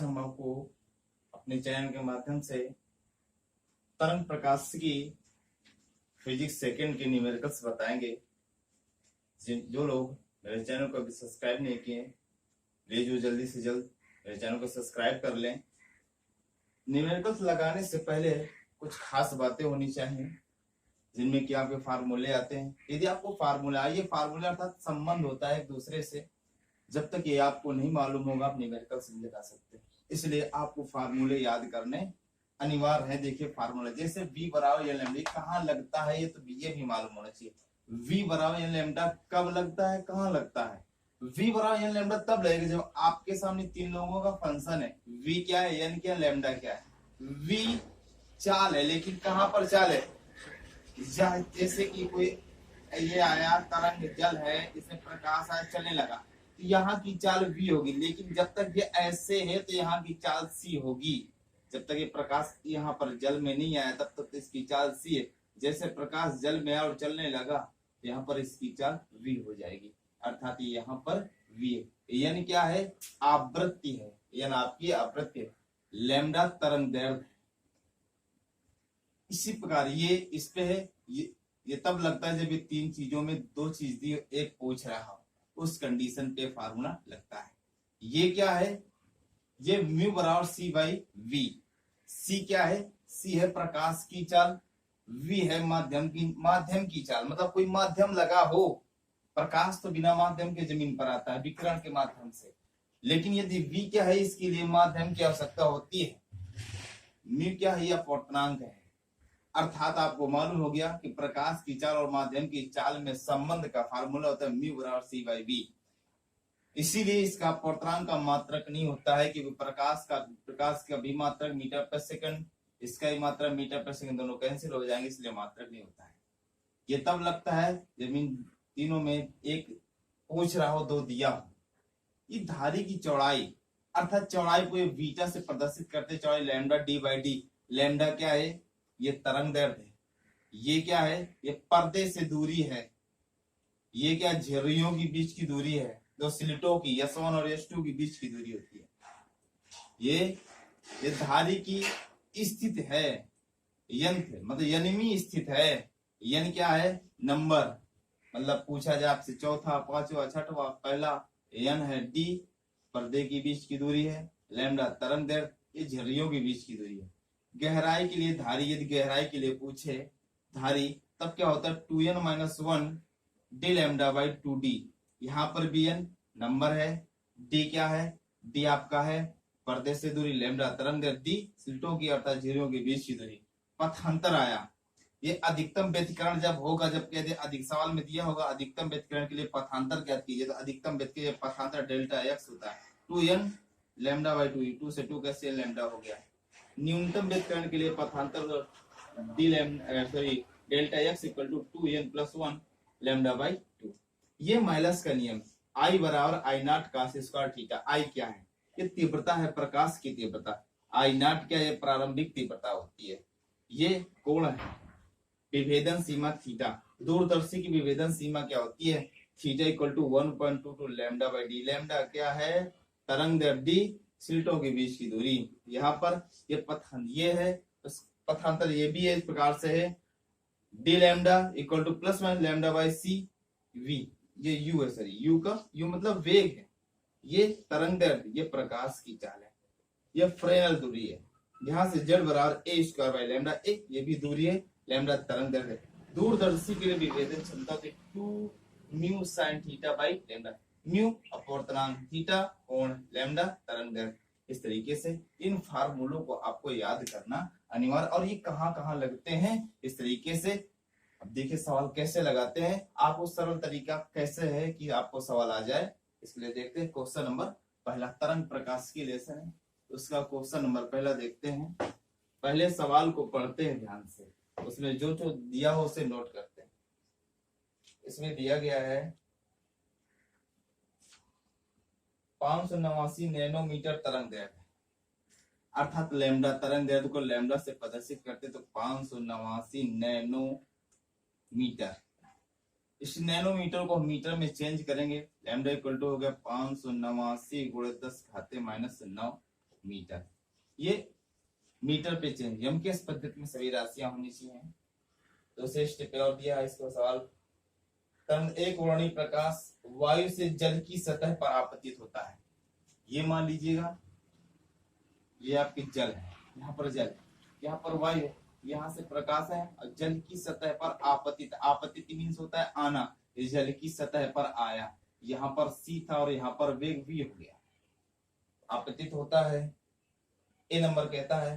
हम आपको अपने चैनल के माध्यम से तरंग प्रकाश की फिजिक्स सेकंड के न्यूमेरिकल्स बताएंगे। जो लोग मेरे चैनल को अभी सब्सक्राइब नहीं किए, प्लीज वो जल्दी से जल्द मेरे चैनल को सब्सक्राइब कर लें। न्यूमेरिकल्स लगाने से पहले कुछ खास बातें होनी चाहिए, जिनमें कि आपके फार्मूले आते हैं। यदि आपको फार्मूला, ये फार्मूला अर्थात संबंध होता है एक दूसरे से, जब तक ये आपको नहीं मालूम होगा आप न्यूमेरिकल्स नहीं लगा सकते। इसलिए आपको फार्मूले याद करने अनिवार्य है। देखिए फार्मूला जैसे v बराबर एल लैम्डा कहाँ लगता है, ये तो ये भी मालूम होना चाहिए। v बराबर एल लैम्डा कब लगता है, कहाँ लगता है? v बराबर एल लैम्डा तब लगेगा जब आपके सामने तीन लोगों का फंक्शन है। v क्या है, n क्या, लैम्डा क्या है। v चाल है, लेकिन कहाँ पर चाल है? जैसे कि कोई ये आया तरंग जल है, इसमें प्रकाश आया, चलने लगा, तो यहाँ की चाल v होगी। लेकिन जब तक ये ऐसे है तो यहाँ की चाल c होगी। जब तक ये प्रकाश यहाँ पर जल में नहीं आया तब तक इसकी चाल c है। जैसे प्रकाश जल में आया और चलने लगा, यहाँ पर इसकी चाल v हो जाएगी, अर्थात यहाँ पर v है। यानी क्या है? आवृत्ति है, यानी आपकी आवृत्ति है। लैम्डा तरंग दैर्घ्य। इसी प्रकार ये इस पे है, ये तब लगता है जब ये तीन चीजों में दो चीज दी, एक पूछ रहा हो, उस कंडीशन पे फार्मूला लगता है। ये क्या है? ये म्यू बराबर सी बाई वी। सी क्या है? सी है प्रकाश की चाल, वी है माध्यम की चाल। मतलब कोई माध्यम लगा हो, प्रकाश तो बिना माध्यम के जमीन पर आता है, विकिरण के माध्यम से। लेकिन यदि वी क्या है, इसके लिए माध्यम की आवश्यकता होती है। म्यू क्या है? यह अपवर्तनांक है। अर्थात आपको मालूम हो गया कि प्रकाश की चाल और माध्यम की चाल में संबंध का फार्मूला होता है म्यू बराबर सी बाई बी। इसीलिए इसका अपवर्तनांक का मात्रक नहीं होता है, क्योंकि प्रकाश का भी मात्रक मीटर पर सेकंड, इसका भी मात्रक मीटर पर सेकंड, दोनों कैंसिल हो जाएंगे, इसलिए मात्रक नहीं होता है। ये तब लगता है जब इन तीनों में एक पूछ रहा हो, दो दिया हो। ये धारी की चौड़ाई, अर्थात चौड़ाई को बीटा से प्रदर्शित करते, चौड़ाई lambda D by D. Lambda क्या है? ये तरंग दैर्घ्य है। ये क्या है? ये पर्दे से दूरी है। ये क्या? झिर्रियों की बीच की दूरी है, जो स्लिटों की S1 और S2 की बीच की दूरी होती है। ये धारी की स्थिति है, यंत्र मतलब यनिमी स्थित है। यन क्या है? नंबर, मतलब पूछा जाए आपसे चौथा, पांचवा, छठवा, पहला यन है। डी पर्दे की बीच की दूरी है। लैम्डा तरंग दैर्घ्य, ये झिर्रियों के बीच की दूरी है। गहराई के लिए धारी, यदि गहराई के लिए पूछे धारी, तब क्या होता है? 2n - 1 D lambda by 2d। यहाँ पर भी n नंबर है, d क्या है? d आपका है पर्दे से दूरी, लैम्डा तरंग दैर्घ्य, d स्लिटों की अर्थात झिर्रियों के बीच की दूरी। पथांतर आया, ये अधिकतम व्यतिकरण जब होगा, जब कहते अधिक सवाल में दिया होगा अधिकतम व्यतिकरण के लिए पथांतर ज्ञात कीजिए, तो अधिकतम व्यतिकरण पथांतर डेल्टा x होता है 2n लैम्डा बाई 2e। 2 से 2 कैसे लैम्डा हो गया। न्यूनतम व्यतिकरण के लिए पथांतर D lambda delta x equal to 2n + 1 lambda by 2। ये माइलस का नियम, I बराबर I naught cos square theta. I क्या है? ये तीव्रता है, प्रकाश की तीव्रता। I नॉट क्या है? प्रारंभिक तीव्रता होती है। ये कोण है, विभेदन सीमा थीटा। दूरदर्शी की विभेदन सीमा क्या होती है? Theta equal to 1.22 lambda by D. Lambda क्या है? तरंग दैर्घ्य, डी स्लिटों के बीच की दूरी। यहाँ पर ये ये है पथांतर, ये भी है इस प्रकार से है, D lambda equal to plus minus lambda by C V. ये यू है, सॉरी यू का यू मतलब वेग है। ये तरंग दैर्घ्य, ये प्रकाश की चाल है, ये फ्रेनल दूरी है। यहाँ से जेड बराबर ए स्क्वायर बाई लैम्डा ए, ये भी दूरी है, लैम्डा तरंग दैर्घ्य। दूरदर्शी के लिए विभेदन क्षमता 2 mu sine theta by lambda. Mu अपवर्तनांक, थीटा कोण, लैम्डा तरंग दैर्घ्य। इस तरीके से इन फार्मूलों को आपको याद करना अनिवार्य। और ये कहाँ कहाँ लगते हैं, इस तरीके से अब देखिए सवाल कैसे लगाते हैं। आपको सरल तरीका कैसे है कि आपको सवाल आ जाए, इसलिए देखते हैं। क्वेश्चन नंबर पहला, तरंग प्रकाश की लेसन है, उसका क्वेश्चन नंबर पहला देखते हैं। पहले सवाल को पढ़ते हैं ध्यान से, उसमें जो जो दिया हो उसे नोट करते हैं। इसमें दिया गया है 589 नैनोमीटर तरंग दैर्घ्य, अर्थात लैम्डा तरंग दैर्घ्य को लैम्डा से प्रदर्शित करते तो 589 नैनोमीटर। इस नैनोमीटर को हम मीटर में चेंज करेंगे। लैम्डा इक्वल टू हो गया 589 × 10⁻⁹ मीटर। ये मीटर पे चेंज, यम के पद्धति में सभी राशियां होनी चाहिए। दूसरे स्टेप पे और दिया है इसको सवाल, तरंग एक वर्णी प्रकाश वायु से जल की सतह पर आपतित होता है। ये मान लीजिएगा ये आपकी जल है, यहाँ पर जल है, यहाँ पर वायु, यहाँ से प्रकाश है और जल की सतह पर आपतित, आपतित मीन्स होता है आना, इस जल की सतह पर आया, यहाँ पर सी था और यहाँ पर वेग v हो गया, आपतित होता है। ए नंबर कहता है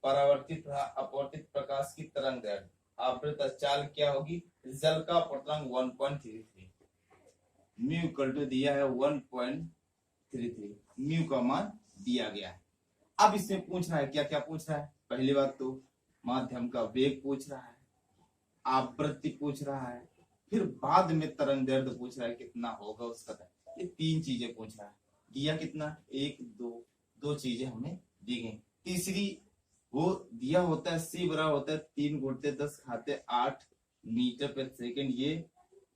परावर्तित तथा अपवर्तित प्रकाश की तरंग दैर्ध्य आवृत चाल क्या होगी, जल का पतंग 1.33, म्यू इक्वल टू दिया है 1.33, म्यू का मान दिया गया है। अब इसमें पूछ रहा है क्या क्या पूछ रहा है, पहली बात तो माध्यम का वेग पूछ रहा है, आवृत्ति पूछ रहा है, फिर बाद में तरंग दैर्ध्य पूछ रहा है कितना होगा उसका, ये तीन चीजें पूछ रहा है। दिया कितना, एक दो चीजें हमें दी गई। तीसरी वो दिया होता है सी बराबर होता है 3 गुणित 10 घाते 8 मीटर प्रति सेकंड, ये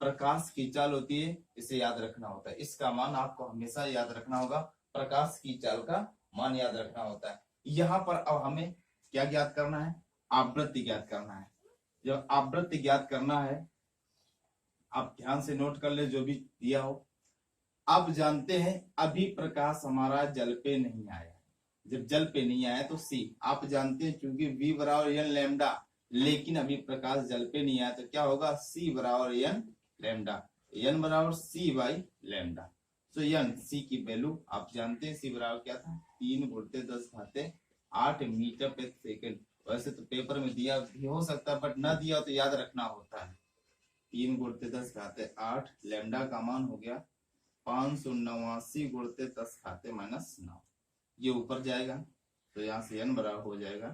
प्रकाश की चाल होती है, इसे याद रखना होता है, इसका मान आपको हमेशा याद रखना होगा, प्रकाश की चाल का मान याद रखना होता है। यहाँ पर अब हमें क्या ज्ञात करना है, आवृत्ति ज्ञात करना है। जब आवृत्ति ज्ञात करना है, आप ध्यान से नोट कर ले जो भी दिया हो। अब जानते हैं अभी प्रकाश हमारा जल पे नहीं आया, जब जल पे नहीं आया तो सी आप जानते हैं क्योंकि v बराबर एन लैम्डा, लेकिन अभी प्रकाश जल पे नहीं आया तो क्या होगा, सी बराबर एन लैम्डा, एन बराबर सी बाई लैम्डा। तो एन सी की वैल्यू आप जानते हैं, सी बराबर क्या था 3 गुणित 10 घाते 8 मीटर प्रति सेकंड। वैसे तो पेपर में दिया भी हो सकता है बट ना दिया तो याद रखना होता है, 3 गुणित 10 घाते 8, लैम्डा का मान हो गया 589 गुणित 10 घाते -9, ये ऊपर जाएगा तो यहाँ से n बराबर हो जाएगा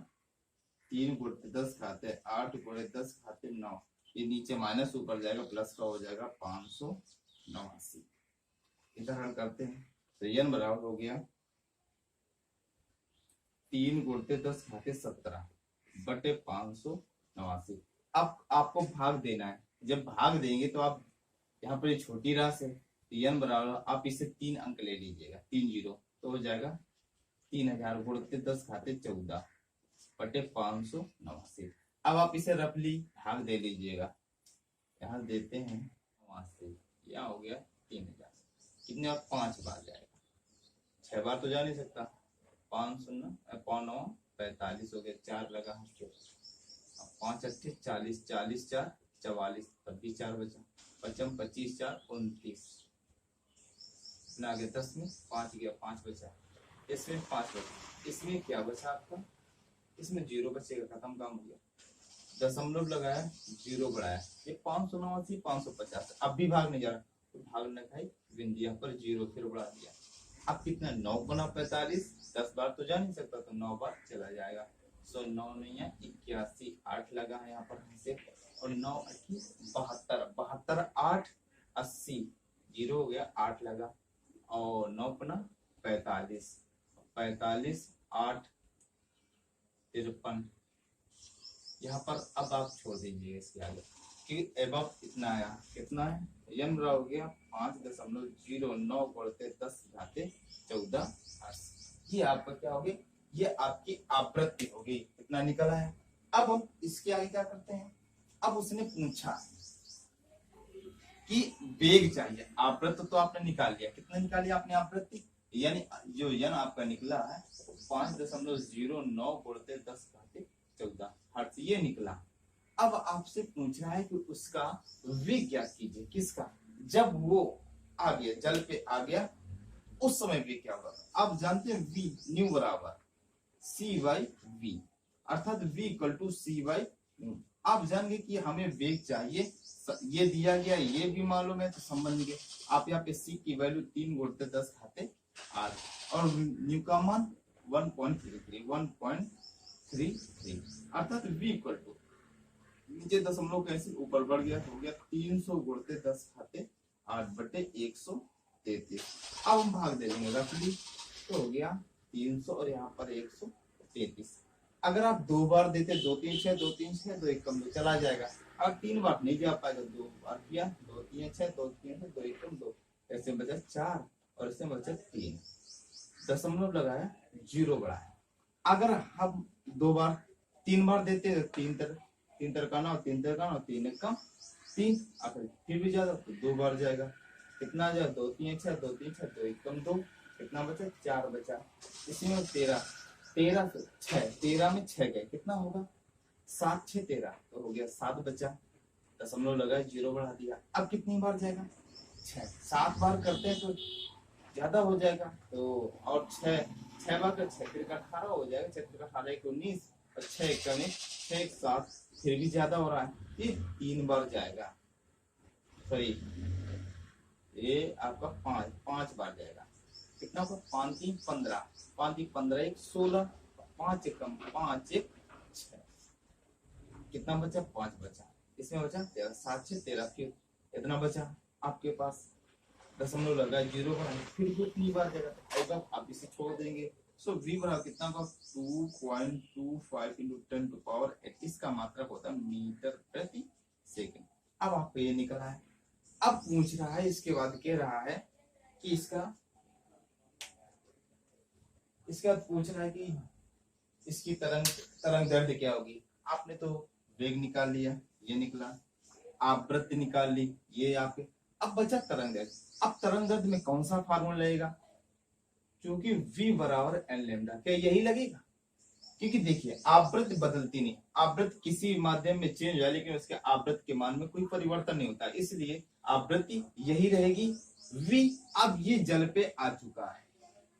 3 गुणित 10 घाते 8 गुणित 10 घाते 9, ये नीचे माइनस ऊपर जाएगा प्लस का हो जाएगा 589। इधर हल करते हैं तो n बराबर हो गया 3 गुणित 10 घाते 17 बटे 589। अब आपको भाग देना है, जब भाग देंगे तो आप यहाँ पर छोटी राशि है n बराबर आप इसे 3 अंक ले लीजिएगा, 3 जीरो तो हो जाएगा 3000 गुणित 10 घाते 14 बटे 589। अब आप इसे रफली भाग दे लीजिएगा, यहाँ देते हैं 89, यहाँ हो गया 3000, कितने बार 5 बार जाएगा, 6 बार तो जा नहीं सकता, 5 9 45 हो गया, 4 लगा 5 8 40, 40 4 44, तब भी 4 बचा, 55 25 4 29, इतना आगे 10 में 5 गया, 5 बचा, इसमें 5 बचा, इसमें क्या बचा आपका, इसमें 0 बचेगा, खत्म काम हो गया, दशमलव लगाया 0 बढ़ाया, ये 589 550, अब भी भाग नहीं जा रहा तो भाग न खाई बिंदु, यहाँ पर 0 फिर बढ़ा दिया। अब कितना 9 गुना 45, 10 बार तो जा नहीं सकता तो 9 बार चला जाएगा, सो 9 नहीं है 81, 8 लगा है यहाँ पर से, और 9 72, 72 8 80, 0 हो गया, 8 लगा, और 9 गुना 45, 45 8 53, यहाँ पर अब आप छोड़ दीजिए इसके आगे कि एबव इतना आया, कितना है यम हो गया 5.09 गुणित 10 घाते 14 ये आपका क्या हो गया, ये आपकी आवृत्ति होगी, इतना निकला है। अब हम इसके आगे क्या करते हैं, अब उसने पूछा कि वेग चाहिए, आवृत्ति तो आपने निकाल लिया, कितना निकाल लिया आपने आवृत्ति, यानी जो यन आपका निकला है 5.09 गुणित 10 घाते 14 हर्ट्ज, ये निकला। अब आपसे पूछ रहा है कि उसका वेग ज्ञात कीजिए, किसका, जब वो आ गया जल पे आ गया उस समय वेग क्या होगा। आप जानते हैं v न्यू बराबर c बाई v, अर्थात v equal to c by nu. आप जानेंगे कि हमें वेग चाहिए, ये दिया गया, ये भी मालूम है तो संबंध के आप यहाँ पे c की वैल्यू 3 गुणित 10 घाते 8 और न्यू का मान 1.33 अर्थात v इक्वल टू नीचे दशमलव कैसे ऊपर बढ़ गया तो हो गया 300 गुणित 10 घाते 8 बटे 133। अब हम भाग दे देंगे रफली तो हो गया 300 और यहाँ पर 133। अगर आप 2 बार देते 2 3 6 2 3 6 2 1 कम 2 चला जाएगा, अब 3 बार नहीं जा पाएगा, 2 बार किया 2 3 6 2 3 2 1 कम 2, ऐसे बचा 4 और इससे बचा 3, दशमलव लगाया, जीरो बढ़ाया। अगर हम 3 बार देते हैं, तीन तरका नौ, तीन तरका नौ, 3 एक कम 3, अगर फिर भी ज्यादा तो 2 बार जाएगा। कितना जाएगा, 2 3 6, 2 3 6, 2 1 कम 2, कितना बचा, 4 बचा। इसमें 13 से 6, 13 में 6 गए, कितना होगा, 7 6 13, तो हो गया 7 बचा। दशमलव लगाया, जीरो बढ़ा दिया। अब कितनी बार जाएगा, 6, 7 बार करते हैं तो ज्यादा हो जाएगा, तो और 6 बार का 6 तिरका 18 हो जाएगा, 6 तिरका 18 1 19 और 6 1 6 1 7, फिर भी ज्यादा हो रहा है, ये 3 बार जाएगा। सॉरी, ये आपका 5 बार जाएगा। कितना होगा, 5 3 15, 5 3 15 1 16, 5 1 कम 5 1 6, कितना बचा, 5 बचा। इसमें बचा 13, 7 6 13, फिर इतना बचा आपके पास। दशमलव लगा, जीरो बढ़ाएंगे, फिर कितनी बार जाएगा होगा, आप इसे छोड़ देंगे। सो v बराबर कितना होगा, 2.25 इंटू 10 टू पावर 8, इसका मात्रक होता है मीटर प्रति सेकंड। अब आपको ये निकला है। अब पूछ रहा है, इसके बाद कह रहा है कि इसका पूछ रहा है कि इसकी तरंग दैर्ध्य क्या होगी। आपने तो वेग निकाल लिया, ये निकला, आवृत्ति निकाल ली, ये आपके। अब बचा तरंग दैर्ध्य। अब तरंग दैर्ध्य में कौन सा फार्मूला लगेगा, क्योंकि v बराबर n लैम्डा, क्या यही लगेगा, क्योंकि देखिए आवृत्ति बदलती नहीं, आवृत्ति किसी माध्यम में चेंज है लेकिन उसके आवृत्ति के मान में कोई परिवर्तन नहीं होता, इसलिए आवृत्ति यही रहेगी v। अब ये जल पे आ चुका है,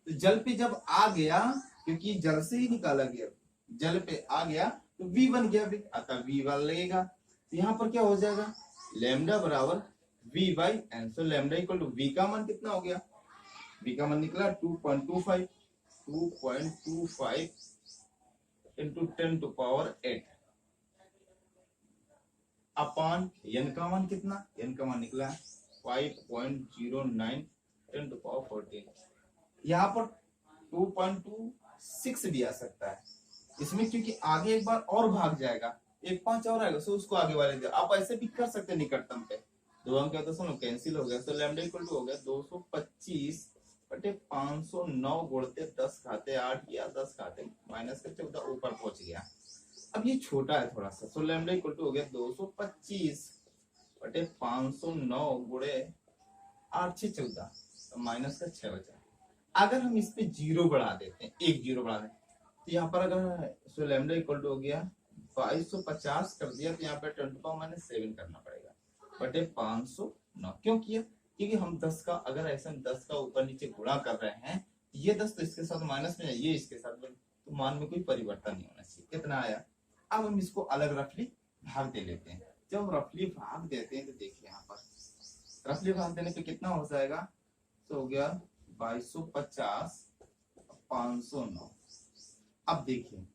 तो जल पे जब आ गया, क्योंकि जल से ही निकाला गया, जल पे आ गया तो v बन गया, अतः v वाला लगेगा। तो यहाँ पर क्या हो जाएगा, लैम्डा बराबर v by N. So lambda equal to v का मान कितना हो गया, v का मान निकला 2.25 into 10 to power 8 upon n का मान कितना, n का मान निकला 5.09 10 टू पावर 14। यहाँ पर 2.26 भी आ सकता है इसमें, क्योंकि आगे एक बार और भाग जाएगा, एक 5 और आएगा, सो उसको आगे वाले दे। आप ऐसे भी कर सकते हैं निकटतम पे, दो अंक तो सुनो कैंसिल हो गया, तो लैम्डा इक्वल टू हो गया 225 बटे 509 गुणते 10 खाते 8 या 10 खाते माइनस के 14 ऊपर पहुंच गया। अब ये छोटा है थोड़ा सा, सो लैम्डा इक्वल टू हो गया 225 बटे 509 गुणे 8 6 14, तो माइनस का 6 बचा। अगर हम इस पे जीरो बढ़ा देते हैं, एक जीरो बढ़ा दें, तो यहाँ पर अगर सो लैम्डा इक्वल टू हो गया 2250 कर दिया, तो यहाँ पे 10 टू पावर -7 करना पड़ेगा बटे 509। क्यों किया, क्योंकि हम 10 का अगर ऐसा 10 का ऊपर नीचे गुणा कर रहे हैं, ये 10 तो इसके साथ माइनस में, ये इसके साथ, तो मान में कोई परिवर्तन नहीं होना चाहिए। कितना आया। अब हम इसको अलग रफली भाग दे लेते हैं। जब हम रफली भाग देते हैं तो देखिए यहाँ पर रफली भाग देने पे कितना हो जाएगा, तो हो गया 2250 509। अब देखिए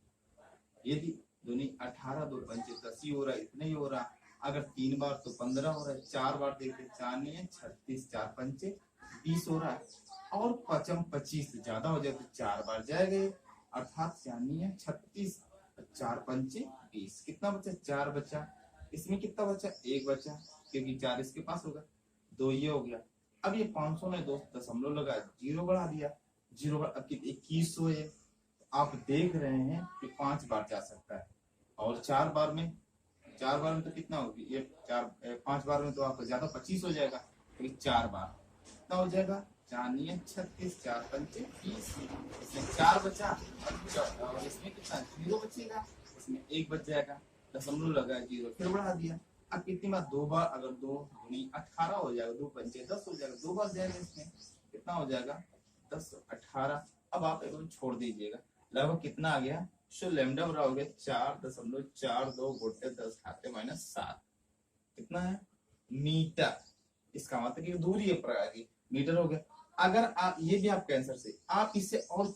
यदि दूनी 18 2 पंचे 10 ही हो रहा है, इतना ही हो रहा। अगर 3 बार तो 15 हो रहा है, 4 बार देखते 4 नहीं है 36, 4 पंचे 20 हो रहा है, और 5 25 से ज्यादा हो जाए तो 4 बार जाएगा, अर्थात 4 नहीं है 36, 4 पंचे 20, कितना बचा 4 बचा। इसमें कितना बचा 1 बचा, क्योंकि 4 इसके पास होगा, 2 ये हो गया। अब ये 500 में 2 दशमलव लगा, जीरो बढ़ा दिया, जीरो अब 2100 है। आप देख रहे हैं कि 5 बार जा सकता है, और 4 बार में तो कितना होगी, ये 5 बार में तो आपको ज्यादा 25 हो जाएगा, तो 4 बार कितना हो जाएगा 4 नहीं है 36, 4 पंचे 20, इसमें 4 बचा, और इसमें कितना जीरो बचेगा, इसमें 1 बच जाएगा, दशमलव लगा जीरो फिर बढ़ा दिया। अब कितनी बार 2 बार, अगर 2 दूनी 18 हो जाएगा, 2 पंचे 10 हो जाएगा, 2 बार जाएगा, इसमें कितना हो जाएगा 10 18। अब आप एकदम छोड़ दीजिएगा, लगभग कितना आ गया, सो लैम्डा बराबर हो गया 4.42 गुणित 10 खाते -7, कितना है मीटर। इसका मतलब कि दूरी है प्रकार की मीटर हो गया। अगर आप ये भी आप कैंसर से आप इसे और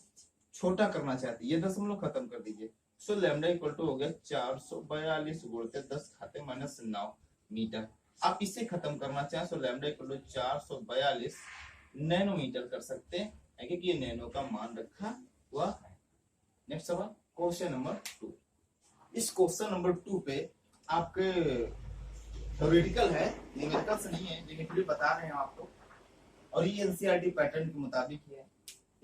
छोटा करना चाहते हैं, ये दशमलव खत्म कर दीजिए, सो लैम्डा इक्वल टू हो गया 442 गुणित 10 खाते -9 मीटर। आप इसे खत्म करना चाहें तो लैम्डा इक्वल टू 442 नैनोमीटर कर सकते हैं, क्योंकि ये नैनो का मान रखा हुआ है। नेक्स्ट सवाल क्वेश्चन नंबर 2। इस क्वेश्चन नंबर 2 पे आपके थ्योरेटिकल है, न्यूमेरिकल से नहीं है, लेकिन फिर बता रहे हैं आपको, और ये एनसीईआरटी पैटर्न के मुताबिक है।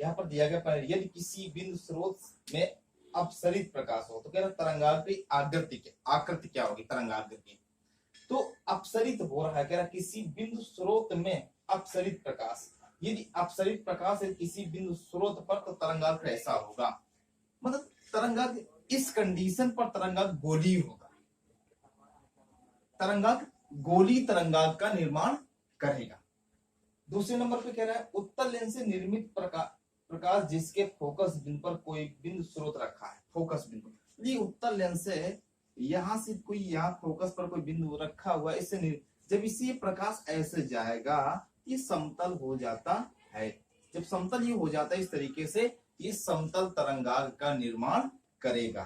यहाँ पर दिया गया यदि किसी बिंदु स्रोत में अपसरित प्रकाश हो, तो कह रहा तरंगाग्र की आकृति क्या होगी तरंगाग्र की, तो अपसरित हो रहा है, कह रहा किसी बिंदु स्रोत में अपसरित प्रकाश, यदि अपसरित प्रकाश है किसी बिंदु स्रोत पर तो तरंगाग्र ऐसा होगा, मतलब तरंगाग्र इस कंडीशन पर तरंगाग्र गोलीय होगा, तरंगाग्र गोली तरंगाग्र का निर्माण करेगा। दूसरे नंबर पे कह रहा है उत्तल लेंस से निर्मित प्रकाश जिसके फोकस बिंदु पर कोई बिंदु स्रोत रखा है, फोकस बिंदु, ये उत्तल लेंस है, यहां से कोई यहाँ फोकस पर कोई बिंदु रखा हुआ है, इससे जब इसी प्रकाश ऐसे जाएगा ये समतल हो जाता है, जब समतल ये हो जाता है इस तरीके से ये समतल तरंगाग्र का निर्माण करेगा।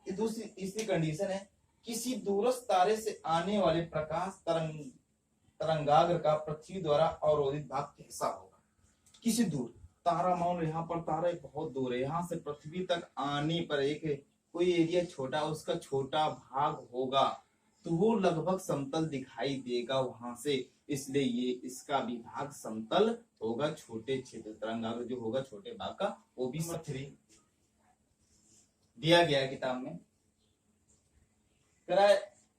ये दूसरी तीसरी कंडीशन है किसी दूरस्थ तारे से आने वाले प्रकाश तरंगाग्र का पृथ्वी द्वारा अवरोधित भाग कैसा होगा। किसी दूर तारा, मान लो यहाँ पर तारा बहुत दूर है, यहाँ से पृथ्वी तक आने पर एक कोई एरिया छोटा, उसका छोटा भाग होगा तो वो लगभग समतल दिखाई देगा वहां से, इसलिए ये इसका भी भाग समतल होगा, छोटे क्षेत्र तरंगाग्र जो होगा छोटे भाग का वो भी 3 दिया गया है किताब में।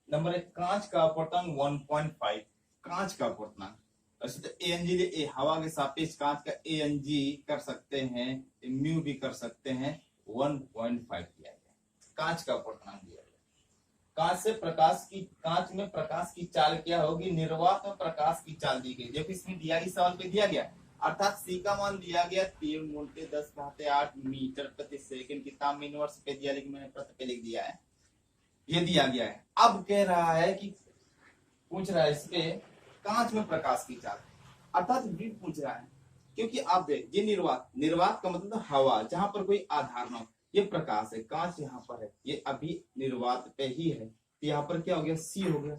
नंबर 1 कांच का अपवर्तन 1.5, कांच का अपवर्तन वैसे तो एएनजी हवा के सापेक्ष कांच का एएनजी कर सकते हैं, म्यू भी कर सकते हैं, 1.5 दिया गया, कांच का अपवर्तन दिया गया। कांच से कांच में प्रकाश की चाल क्या होगी, निर्वात में प्रकाश की चाल दी गई, जब इसमें दिया इस सवाल पे दिया गया, अर्थात सी का मान दिया गया 3 × 10⁸ मीटर प्रति सेकंड, किताब में यूनिवर्स पे दिया लेकिन मैंने प्रति पे लिख दिया है, ये दिया गया है। अब कह रहा है कि पूछ रहा है इसके कांच में प्रकाश की चाल, अर्थात भी पूछ रहा है, क्योंकि आप देख ये निर्वात का मतलब हवा जहां पर कोई आधार ना हो, ये प्रकाश है, कांच यहाँ पर है, ये अभी निर्वात पे ही है, तो यहाँ पर क्या हो गया सी हो गया,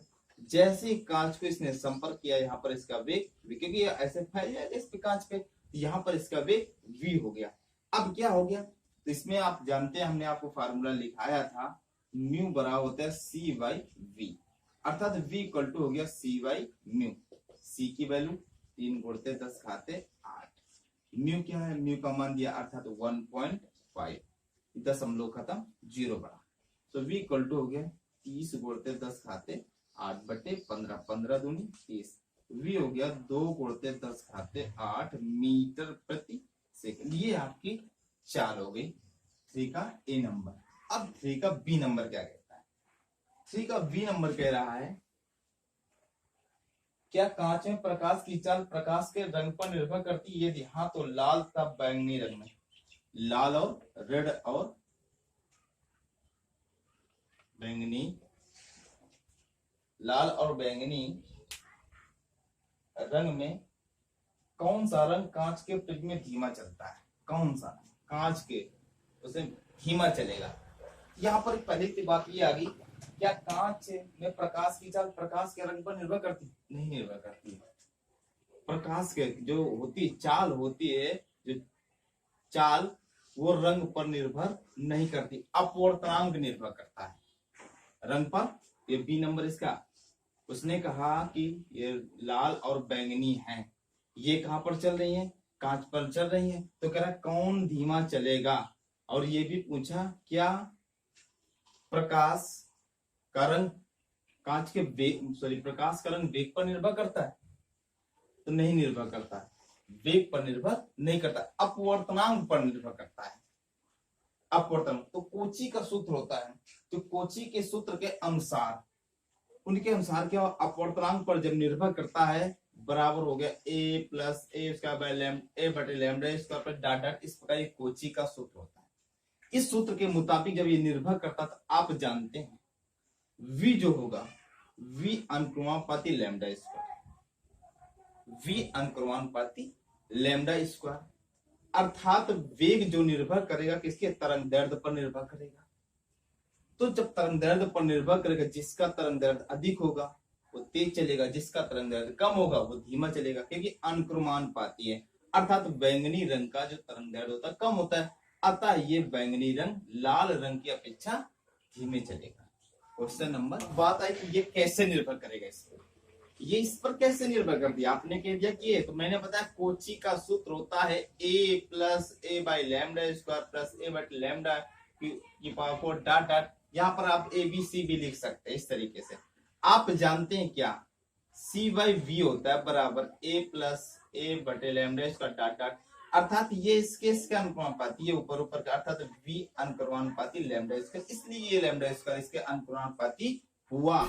जैसे कांच को इसने संपर्क किया यहाँ पर इसका वेग, क्योंकि ये ऐसे फैल जाएगा इस पे कांच पे, तो यहाँ पर इसका वेग v हो गया। अब क्या हो गया, तो इसमें आप जानते हैं हमने आपको फार्मूला लिखाया था, म्यू बराबर होता है सी बाई वी, अर्थात v इक्वल टू हो गया सी बाई म्यू, सी की वैल्यू 3 × 10⁸ 8, म्यू क्या है, म्यू का मान दिया अर्थात 1.5, दशमलव खत्म 0 बड़ा, तो v इक्वल टू हो गया 30 × 10⁸8 बटे 15, 15 दूनी 30, v हो गया 2 × 10⁸8 मीटर प्रति सेकंड, ये आपकी चाल हो गई 3 का ए नंबर। अब 3 का बी नंबर क्या कहता है, 3 का बी नंबर कह रहा है क्या कांच में प्रकाश की चाल प्रकाश के रंग पर निर्भर करती है, यदि हाँ तो लाल तब बैंगनी रंग में, लाल और रेड और बैंगनी, लाल और बैंगनी रंग में कौन सा रंग कांच के प्रिज्म में धीमा चलता है, कौन सा कांच के उसे धीमा चलेगा। यहाँ पर पहले की बात ये आ गई, क्या कांच में प्रकाश की चाल प्रकाश के रंग पर निर्भर करती, नहीं निर्भर करती, प्रकाश के जो होती चाल होती है, जो चाल वो रंग पर निर्भर नहीं करती, अपवर्तनांक निर्भर करता है रंग पर। ये बी नंबर इसका, उसने कहा कि ये लाल और बैंगनी हैं, ये कहां पर चल रही हैं, कांच पर चल रही हैं, तो कह रहा कौन धीमा चलेगा, और ये भी पूछा क्या प्रकाश का रंग कांच के वेग प्रकाश का रंग वेग पर निर्भर करता है, तो नहीं निर्भर करता है, वेग पर निर्भर नहीं करता, अपवर्तनांक पर निर्भर करता है। अपवर्तन तो कोची का सूत्र होता है, तो कोची के सूत्र के अनुसार उनके अनुसार क्या अपवर्तनांक पर जब निर्भर करता है बराबर हो गया a + a उसका a बटे लैम्डा स्क्वायर पर डॉट डॉट, इस प्रकार कोची का सूत्र होता है। इस सूत्र के मुताबिक जब ये निर्भर करता तो आप जानते हैं v जो होगा v अनुक्रमानुपाती लैम्डा स्क्वायर, v अनुक्रमानुपाती लैम्डा स्क्वायर, अर्थात वेग जो निर्भर करेगा किसके, तरंग दैर्ध्य पर निर्भर करेगा। तो जब तरंग दैर्ध्य पर निर्भर करेगा, जिसका तरंग दैर्ध्य अधिक होगा वो तेज चलेगा, जिसका तरंग दैर्ध्य कम होगा वो धीमा चलेगा, क्योंकि अनुक्रमानुपाती है, अर्थात बैंगनी रंग का जो तरंग दैर्ध्य होता है कम होता है, अतः ये बैंगनी रंग लाल रंग की अपेक्षा धीमे चलेगा। क्वेश्चन नंबर, बात आई कि ये कैसे निर्भर करेगा इस पर, ये इस पर कैसे निर्भर करती है? आपने कह दिया कि तो मैंने बताया कोची का सूत्र होता है a plus A by lambda square plus A बटे लैम्डा की पावर 4 डॉट डॉट। यहाँ पर आप ए बी सी भी लिख सकते हैं इस तरीके से। आप जानते हैं क्या, c बाई वी होता है बराबर a प्लस ए बटे लैम्डा स्क्वायर डॉट डॉट, अर्थात ये इसके अनुपाती, ये ऊपर ऊपर का, अर्थात v अनुपाती लैम्डा स्क्वायर, इसलिए ये लैम्डा स्क्वायर इसके अनुपाती हुआ।